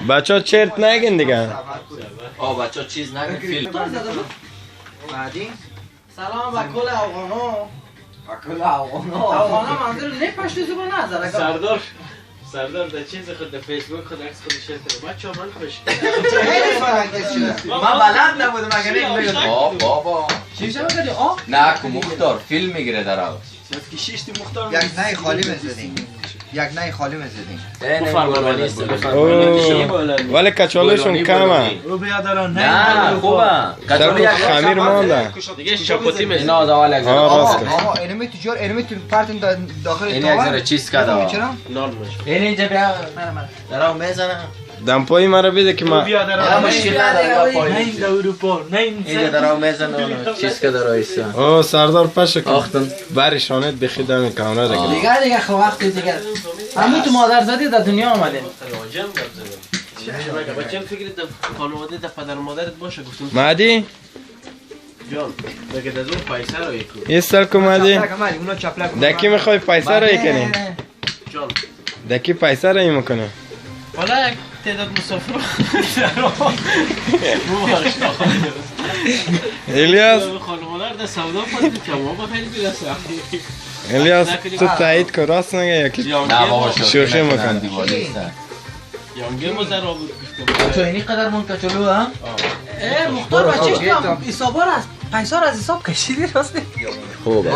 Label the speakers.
Speaker 1: بچه ها چرت نگین دیگه.
Speaker 2: بچه ها چیز نگین فیلم.
Speaker 3: بعدی
Speaker 4: سلام با کل افغانا.
Speaker 3: کل افغانا
Speaker 4: افغانا منظور نه پشت زبان نظر.
Speaker 5: سردار در چیز خود در فیسبوک خود عکس خود شیر کرده. بچه ها من خوش.
Speaker 3: من بلند نبودم اگر این بگم.
Speaker 2: بابا
Speaker 4: چیش هم کردی؟
Speaker 2: نه که مختار فیلم میگیره در آب.
Speaker 3: یک نه خالی میزدیم. یک نه خالی میزدیم.
Speaker 1: ولی کچالشون کمه.
Speaker 2: نه خوبه.
Speaker 1: کچال خمیر مانده.
Speaker 5: دیگه شاپوتی میزنه.
Speaker 2: اینا آدوال یک
Speaker 3: آقا اینمی تجار اینمی پارتن داخل
Speaker 2: این یک ذره چیز کرده.
Speaker 5: نال میشه.
Speaker 2: این اینجا بیا در آب میزنه.
Speaker 1: دمپایی مرا بیده که ما
Speaker 2: مشکل نداره پای.
Speaker 5: نه این اروپا نه این
Speaker 2: اینجا در آب میزنه چیز که در آیسته.
Speaker 1: اوه سردار پشه کن
Speaker 2: آختن
Speaker 1: برشانت بخیده می کامرا دیگه.
Speaker 4: دیگه خب وقتی دیگه همون تو مادر زدی در دنیا آمده.
Speaker 5: راجم گپ زدم. بچه‌م فکر در خانواده در پدر و مادرت باشه گفتم.
Speaker 1: مهدی
Speaker 5: جان بگه از اون پیسه رو یکو.
Speaker 1: یه سال که مهدی
Speaker 3: اونا چپلک.
Speaker 1: دکی میخوای پیسه رو کنی؟
Speaker 5: جان
Speaker 1: دکی پیسه رو میکنه.
Speaker 5: حالا یک تعداد مسافر
Speaker 1: الیاس
Speaker 5: خانواده در سودا کنید که ما با خیلی برسه.
Speaker 1: الیاس تو تایید کن راست نگه یکی
Speaker 2: نه بابا
Speaker 1: شوخی میکنه.
Speaker 5: یانگه ما در آبود گفتم.
Speaker 2: تو اینی قدر من کچلو ها؟
Speaker 4: مختار بچهش تو حسابا از پیسا رو از حساب کشیدی راستی؟
Speaker 2: خوبه